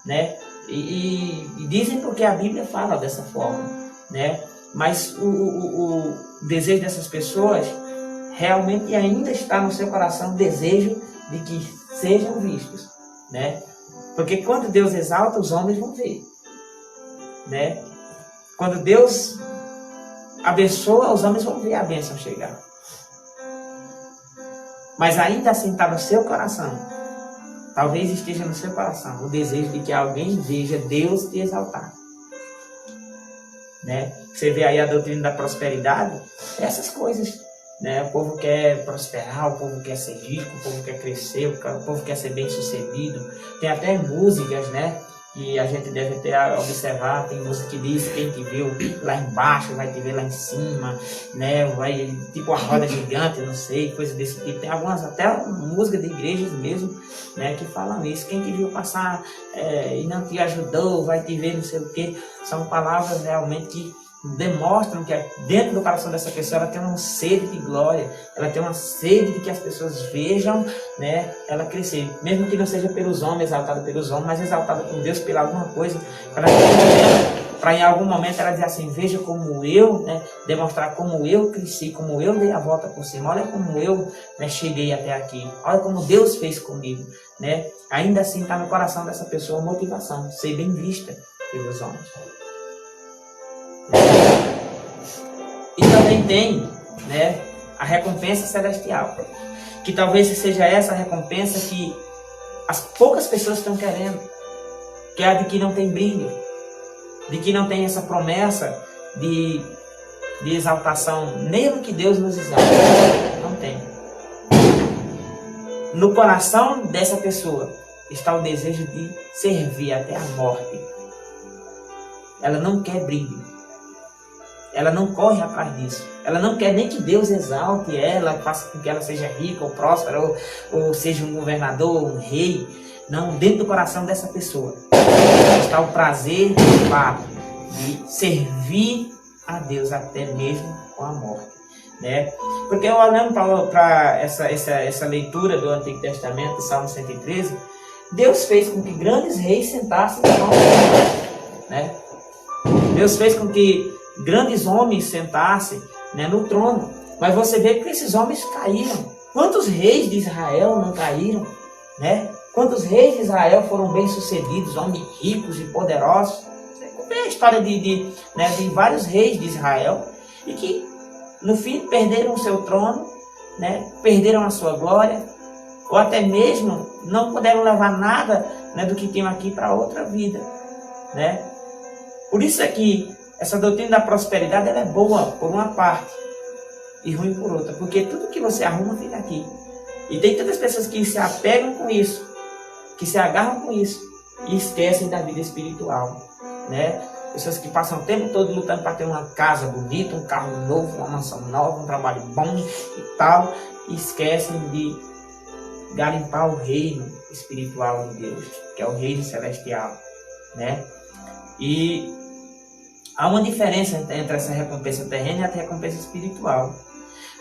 né? E dizem porque a Bíblia fala dessa forma, né? Mas o desejo dessas pessoas realmente ainda está no seu coração o desejo de que sejam vistos, né? Porque quando Deus exalta, os homens vão ver, né? Quando Deus abençoa, os homens vão ver a bênção chegar. Mas ainda assim está no seu coração, talvez esteja no seu coração o desejo de que alguém veja Deus te exaltar, né? Você vê aí a doutrina da prosperidade, essas coisas, né? O povo quer prosperar, o povo quer ser rico, o povo quer crescer, o povo quer ser bem sucedido. Tem até músicas, né, que a gente deve ter a observar. Tem música que diz: quem te viu lá embaixo vai te ver lá em cima, né? Vai tipo a roda gigante, não sei, coisa desse tipo. Tem algumas até músicas de igrejas mesmo, né, que falam isso. Quem te viu passar e não te ajudou vai te ver não sei o que. São palavras realmente que demonstram que dentro do coração dessa pessoa ela tem uma sede de glória, ela tem uma sede de que as pessoas vejam, né, ela crescer, mesmo que não seja pelos homens, exaltada pelos homens, mas exaltada por Deus, pela alguma coisa, para em algum momento ela dizer assim: veja como eu, né, demonstrar como eu cresci, como eu dei a volta por cima, olha como eu, né, cheguei até aqui, olha como Deus fez comigo, né? Ainda assim está no coração dessa pessoa a motivação, ser bem vista pelos homens. E também tem, né, a recompensa celestial, que talvez seja essa recompensa que as poucas pessoas estão querendo, que é a de que não tem brilho, de que não tem essa promessa de exaltação, mesmo que Deus nos exalte, não tem. No coração dessa pessoa está o desejo de servir até a morte. Ela não quer brilho. Ela não corre atrás disso. Ela não quer nem que Deus exalte ela, faça com que ela seja rica ou próspera, ou seja um governador, um rei. Não, dentro do coração dessa pessoa está o prazer de servir a Deus até mesmo com a morte, né? Porque eu olhando para essa leitura do Antigo Testamento, Salmo 113, Deus fez com que grandes reis sentassem no trono, né? Deus fez com que grandes homens sentassem né, no trono. Mas você vê que esses homens caíram. Quantos reis de Israel não caíram? Né? Quantos reis de Israel foram bem-sucedidos, homens ricos e poderosos? Você vê a história de vários reis de Israel e que, no fim, perderam o seu trono, né? Perderam a sua glória, ou até mesmo não puderam levar nada, né, do que tinham aqui para outra vida. Né? Por isso é que essa doutrina da prosperidade ela é boa por uma parte e ruim por outra, porque tudo que você arruma fica aqui. E tem tantas pessoas que se apegam com isso, que se agarram com isso e esquecem da vida espiritual, né? Pessoas que passam o tempo todo lutando para ter uma casa bonita, um carro novo, uma mansão nova, um trabalho bom e tal, e esquecem de garimpar o reino espiritual de Deus, que é o reino celestial, né? E há uma diferença entre essa recompensa terrena e a recompensa espiritual.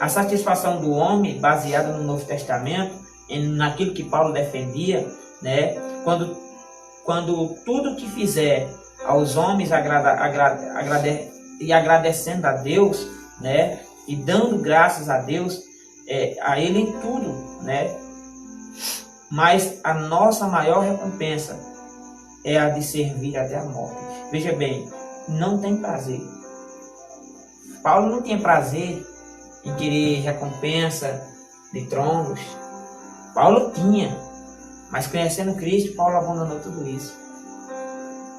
A satisfação do homem, baseada no Novo Testamento, naquilo que Paulo defendia, né? Quando tudo que fizer aos homens agradecendo a Deus, né? E dando graças a Deus, a Ele em tudo, né? Mas a nossa maior recompensa é a de servir até a morte. Veja bem, não tem prazer. Paulo não tinha prazer em querer recompensa de tronos. Paulo tinha, mas conhecendo Cristo, Paulo abandonou tudo isso.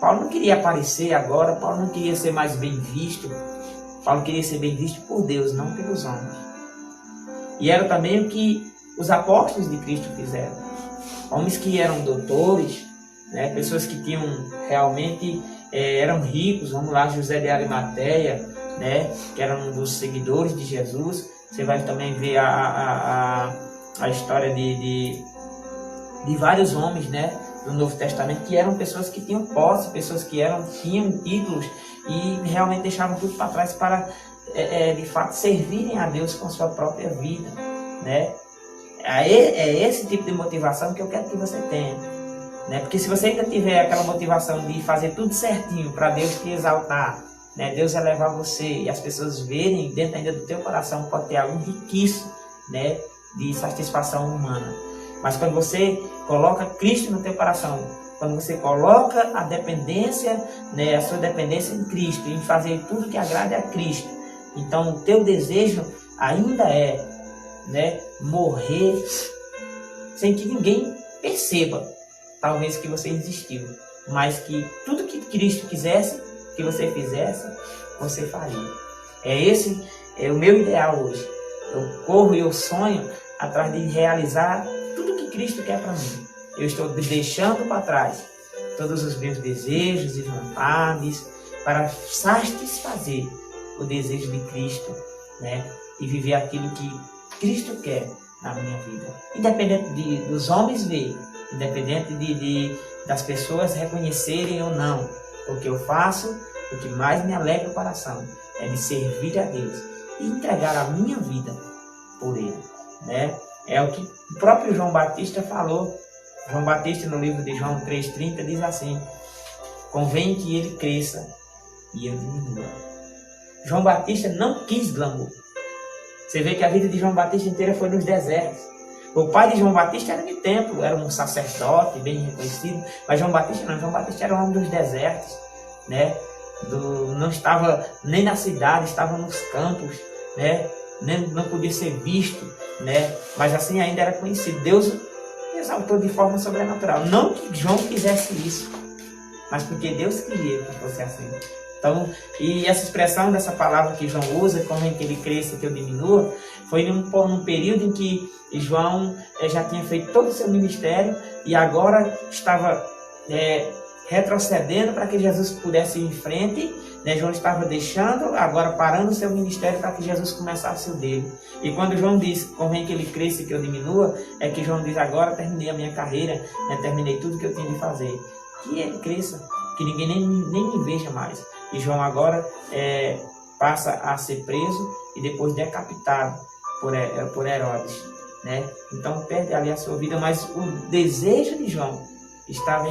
Paulo não queria aparecer agora, Paulo não queria ser mais bem visto. Paulo queria ser bem visto por Deus, não pelos homens. E era também o que os apóstolos de Cristo fizeram. Homens que eram doutores, né, pessoas que tinham realmente, eram ricos, vamos lá, José de Arimateia, né, que era um dos seguidores de Jesus. Você vai também ver a história de vários homens, né, do Novo Testamento, que eram pessoas que tinham posse, pessoas que tinham títulos e realmente deixavam tudo para trás para, de fato, servirem a Deus com sua própria vida, né? É esse tipo de motivação que eu quero que você tenha, né? Porque se você ainda tiver aquela motivação de fazer tudo certinho para Deus te exaltar, né? Deus elevar você e as pessoas verem dentro ainda do teu coração, pode ter algo riquíssimo, né, de satisfação humana. Mas quando você coloca Cristo no teu coração, quando você coloca a dependência, né, a sua dependência em Cristo, em fazer tudo que agrade a Cristo, então o teu desejo ainda é, né, morrer sem que ninguém perceba, talvez, que você existiu, mas que tudo que Cristo quisesse que você fizesse, você faria. Esse é o meu ideal hoje. Eu corro e eu sonho atrás de realizar tudo que Cristo quer para mim. Eu estou deixando para trás todos os meus desejos e vontades para satisfazer o desejo de Cristo, né? E viver aquilo que Cristo quer na minha vida. Independente dos homens verem, independente das pessoas reconhecerem ou não, o que eu faço, o que mais me alegra o coração é de servir a Deus e entregar a minha vida por Ele, né? É o que o próprio João Batista falou. João Batista, no livro de João 3,30, diz assim: convém que ele cresça e eu diminua. João Batista não quis glamour. Você vê que a vida de João Batista inteira foi nos desertos. O pai de João Batista era de templo, era um sacerdote bem reconhecido, mas João Batista não. João Batista era um homem dos desertos, né? Não estava nem na cidade, estava nos campos, né? Não podia ser visto, né? Mas assim ainda era conhecido. Deus exaltou de forma sobrenatural. Não que João quisesse isso, mas porque Deus queria que fosse assim. Então, e essa expressão dessa palavra que João usa, como é que ele cresça e que eu diminua, foi num período em que João já tinha feito todo o seu ministério e agora estava retrocedendo para que Jesus pudesse ir em frente, né? João estava deixando, agora parando o seu ministério para que Jesus começasse o dele. E quando João diz, convém que ele cresça e que eu diminua, é que João diz, agora terminei a minha carreira, né? Terminei tudo que eu tinha de fazer. Que ele cresça, que ninguém nem me veja mais. E João agora passa a ser preso e depois decapitado por Herodes, né? Então perde ali a sua vida, mas o desejo de João estava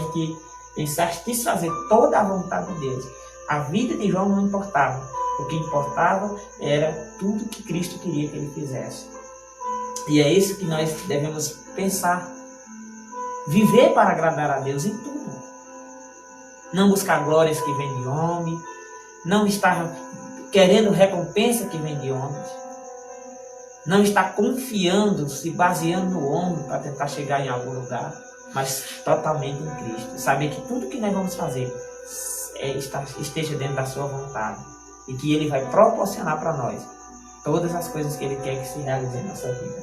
em satisfazer toda a vontade de Deus. A vida de João não importava, O que importava era tudo que Cristo queria que ele fizesse. E é isso que nós devemos pensar. Viver para agradar a Deus em tudo. Não buscar glórias que vêm de homem. Não estar querendo recompensa que vem de homens. Não estar confiando, se baseando no homem para tentar chegar em algum lugar. Mas totalmente em Cristo. Saber que tudo que nós vamos fazer esteja dentro da sua vontade. E que Ele vai proporcionar para nós todas as coisas que Ele quer que se realizem na nossa vida.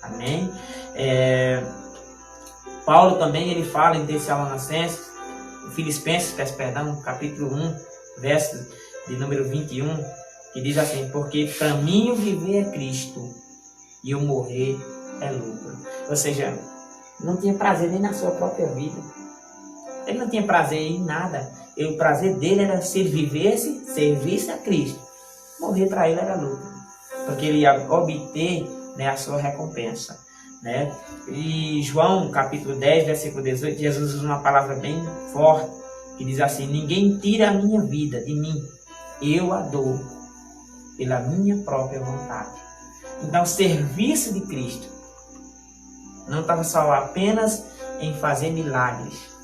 Amém? Paulo também, ele fala em Tessalonicenses, Filipenses, capítulo 1, verso de número 21, que diz assim: porque para mim o viver é Cristo e o morrer é lucro. Ou seja, não tinha prazer nem na sua própria vida. Ele não tinha prazer em nada. E o prazer dele era se ele vivesse, servisse a Cristo. Morrer para ele era lucro. Porque ele ia obter, né, a sua recompensa. Né? E João, capítulo 10, versículo 18, Jesus usa uma palavra bem forte, que diz assim: ninguém tira a minha vida de mim. Eu a dou pela minha própria vontade. Então, o serviço de Cristo não estava só apenas em fazer milagres.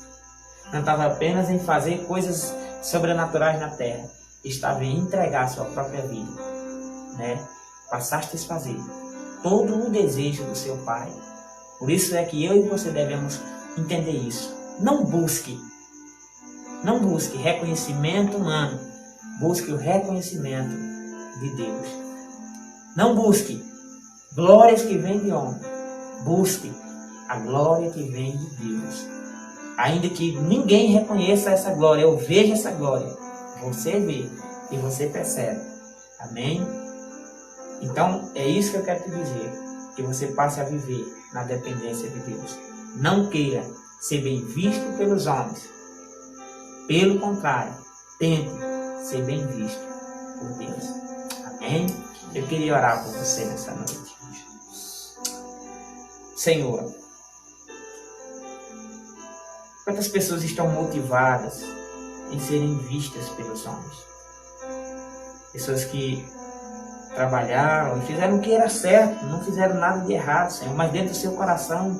Não estava apenas em fazer coisas sobrenaturais na terra. Estava em entregar a sua própria vida. Né? Passaste a fazer todo o desejo do seu Pai. Por isso é que eu e você devemos entender isso. Não busque reconhecimento humano. Busque o reconhecimento de Deus. Não busque glórias que vêm de homem. Busque a glória que vem de Deus. Ainda que ninguém reconheça essa glória, eu vejo essa glória. Você vê e você percebe. Amém? Então, é isso que eu quero te dizer. Que você passe a viver na dependência de Deus. Não queira ser bem visto pelos homens. Pelo contrário, tente ser bem visto por Deus. Amém? Eu queria orar por você nessa noite. Senhor, quantas pessoas estão motivadas em serem vistas pelos homens? Pessoas que trabalharam e fizeram o que era certo, não fizeram nada de errado, Senhor, mas dentro do seu coração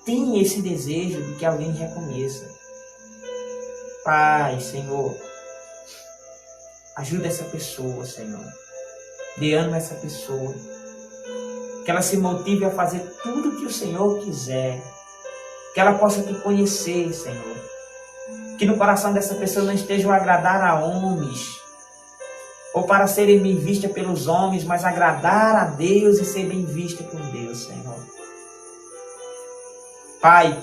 tem esse desejo de que alguém reconheça. Pai, Senhor, ajuda essa pessoa, Senhor. Dê ânimo a essa pessoa. Que ela se motive a fazer tudo o que o Senhor quiser. Que ela possa te conhecer, Senhor. Que no coração dessa pessoa não esteja o agradar a homens, ou para serem bem vista pelos homens, mas agradar a Deus e ser bem vista por Deus, Senhor. Pai,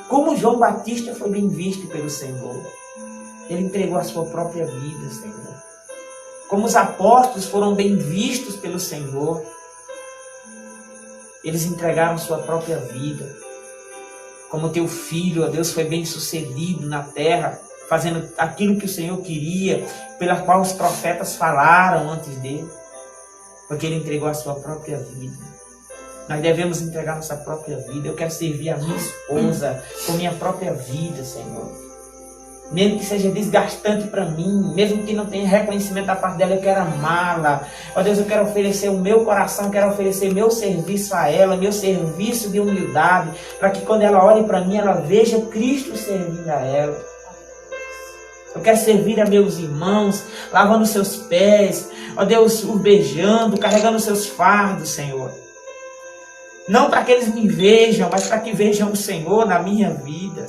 como João Batista foi bem visto pelo Senhor. Ele entregou a sua própria vida, Senhor. Como os apóstolos foram bem vistos pelo Senhor. Eles entregaram sua própria vida. Como teu filho, ó Deus, foi bem sucedido na terra, fazendo aquilo que o Senhor queria, pela qual os profetas falaram antes dele, porque ele entregou a sua própria vida. Nós devemos entregar nossa própria vida. Eu quero servir a minha esposa com minha própria vida, Senhor. Mesmo que seja desgastante para mim, mesmo que não tenha reconhecimento da parte dela, eu quero amá-la. Ó Deus, eu quero oferecer o meu coração, quero oferecer meu serviço a ela, meu serviço de humildade, para que quando ela olhe para mim, ela veja Cristo servindo a ela. Eu quero servir a meus irmãos, lavando seus pés, ó Deus, o beijando, carregando seus fardos, Senhor. Não para que eles me vejam, mas para que vejam o Senhor na minha vida.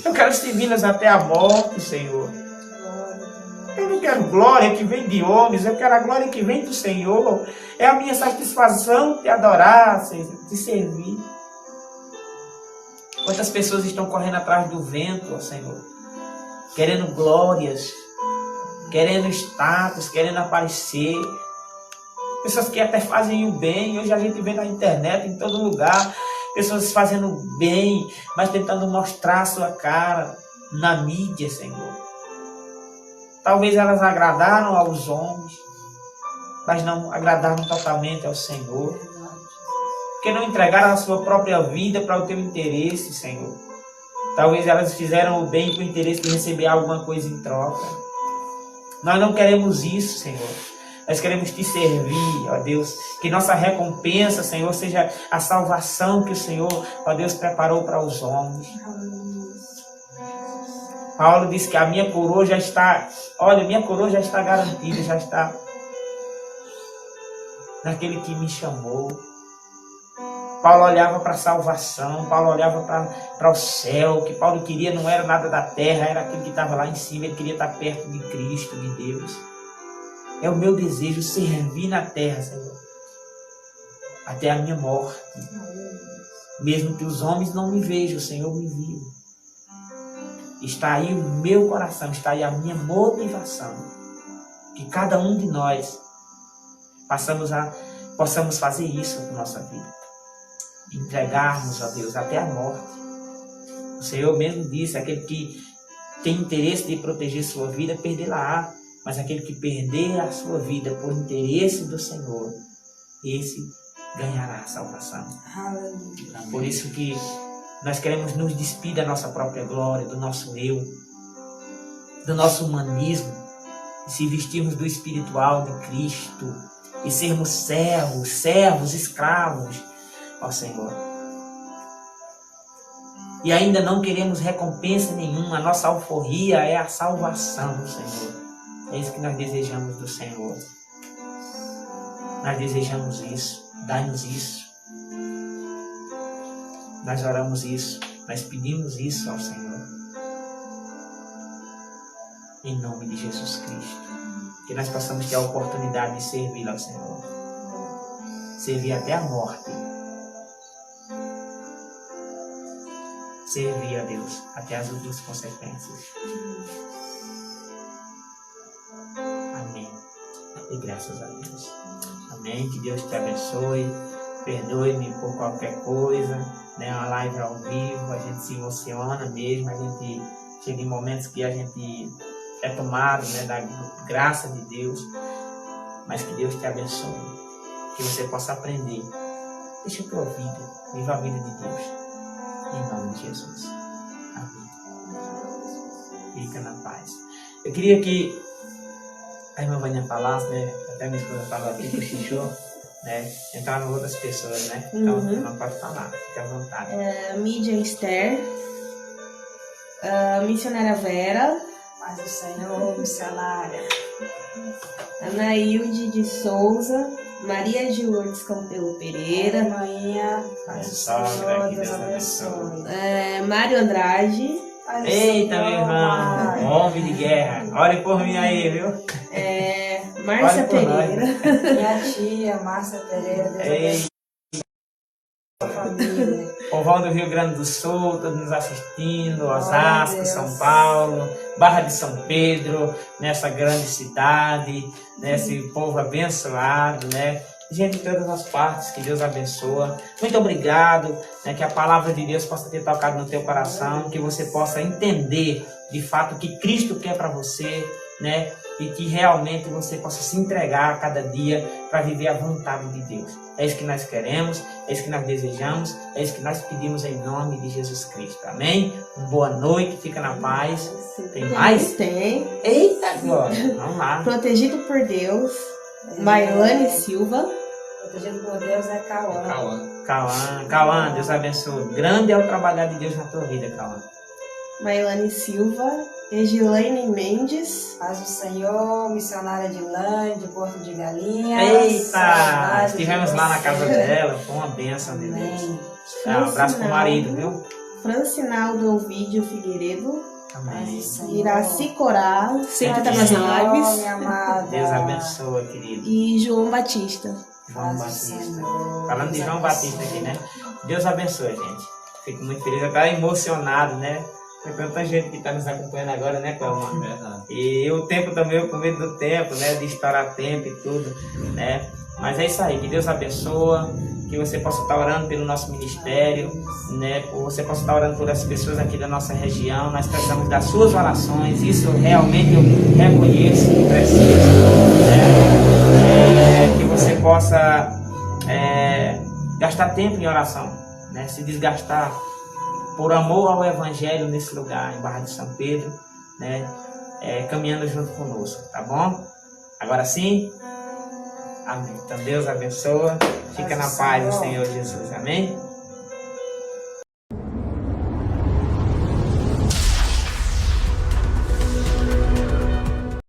Eu quero servi-las até a morte, Senhor. Eu não quero glória que vem de homens, eu quero a glória que vem do Senhor. É a minha satisfação te adorar, te servir. Quantas pessoas estão correndo atrás do vento, ó Senhor, querendo glórias, querendo status, querendo aparecer. Pessoas que até fazem o bem, hoje a gente vê na internet, em todo lugar, pessoas fazendo bem, mas tentando mostrar a sua cara na mídia, Senhor. Talvez elas agradaram aos homens, mas não agradaram totalmente ao Senhor. Porque não entregaram a sua própria vida para o teu interesse, Senhor. Talvez elas fizeram o bem com o interesse de receber alguma coisa em troca. Nós não queremos isso, Senhor. Nós queremos te servir, ó Deus. Que nossa recompensa, Senhor, seja a salvação que o Senhor, ó Deus, preparou para os homens. Paulo diz que a minha coroa já está, olha, minha coroa já está garantida, já está naquele que me chamou. Paulo olhava para a salvação, Paulo olhava para o céu. O que Paulo queria não era nada da terra, era aquilo que estava lá em cima. Ele queria estar perto de Cristo, de Deus. É o meu desejo servir na terra, Senhor, até a minha morte. Mesmo que os homens não me vejam, o Senhor me viu. Está aí o meu coração, está aí a minha motivação. Que cada um de nós possamos fazer isso na nossa vida. Entregarmos a Deus até a morte. O Senhor mesmo disse, aquele que tem interesse de proteger sua vida, perdê-la-á. Mas aquele que perder a sua vida por interesse do Senhor, esse ganhará a salvação. Por isso que nós queremos nos despedir da nossa própria glória, do nosso eu, do nosso humanismo, e se vestirmos do espiritual de Cristo, e sermos servos, escravos ao Senhor. E ainda não queremos recompensa nenhuma, a nossa alforria é a salvação do Senhor. É isso que nós desejamos do Senhor. Nós desejamos isso, dai-nos isso. Nós oramos isso, nós pedimos isso ao Senhor. Em nome de Jesus Cristo. Que nós possamos ter a oportunidade de servir ao Senhor. Servir até a morte. Servir a Deus até as últimas consequências. Amém. E graças a Deus. Amém. Que Deus te abençoe. Perdoe-me por qualquer coisa. Né? Uma live ao vivo, a gente se emociona mesmo. A gente chega em momentos que a gente é tomado, né, da graça de Deus. Mas que Deus te abençoe. Que você possa aprender. Deixa a tua vida. Viva a vida de Deus. Em nome de Jesus. Amém. Fica na paz. Eu queria que a irmã Vânia falasse, né? Até a minha esposa falou aqui, cochichou, né? Entraram outras pessoas, né? Então, não pode falar, fica à vontade. Mídia Esther, Missionária Vera, Paz do Senhor, missionária. Anaílde de Souza, Maria de Lourdes Campelo Pereira, Manhã, paz do Senhor, Deus abençoe. Mário Andrade, Paz do Eita, Senhor, meu irmão, Pai. homem de guerra, ore por mim aí, viu? Márcia Ore por nós. Pereira, Minha tia, Márcia Pereira, Deus abençoe a família. Povão do Rio Grande do Sul, todos nos assistindo, Osasco, Deus. São Paulo, Barra de São Pedro, nessa grande cidade, nesse povo abençoado, né? Gente de todas as partes, que Deus abençoa. Muito obrigado, né? Que a palavra de Deus possa ter tocado no teu coração, que você possa entender de fato o que Cristo quer para você, né? E que realmente você possa se entregar a cada dia para viver a vontade de Deus. É isso que nós queremos, é isso que nós desejamos, é isso que nós pedimos em nome de Jesus Cristo. Amém? Uma boa noite, fica na paz. Tem mais? Tem. Eita glória! Vamos lá. Protegido por Deus, Mailane Silva, Protegido por Deus é Cauã. Cauã, Deus abençoe. Grande é o trabalhar de Deus na tua vida, Cauã. Mailane Silva, Egilaine Mendes, Paz do Senhor, missionária de Lã, de Porto de Galinhas. Eita! Saudade Estivemos de lá na você. casa dela, foi uma bênção de Deus. Amém. Um abraço pro marido, viu? Francinaldo Ovidio Figueiredo, Paz do Amém. Senhor. Iraci Corá, sempre tá Amém. nas Senhor, lives, minha amada. Deus abençoe, querido. e João Batista. João Paz do Batista. Senhor. Falando de Deus João abençoe. Batista aqui, né? Deus abençoe, gente. Fico muito feliz, até emocionado, né? Tem tanta gente que está nos acompanhando agora, né, Cláudia? Verdade. E o tempo também, eu com medo do tempo, né? De estourar tempo e tudo, né? Mas é isso aí, que Deus abençoa, que você possa estar orando pelo nosso ministério, né? Que você possa estar orando por as pessoas aqui da nossa região. Nós precisamos das suas orações, isso realmente eu reconheço que preciso, né? Que você possa gastar tempo em oração, né? Se desgastar por amor ao Evangelho nesse lugar, em Barra de São Pedro, né? caminhando junto conosco, tá bom? Agora sim? Amém. Então Deus abençoa. Fica na paz do Senhor Jesus. Amém?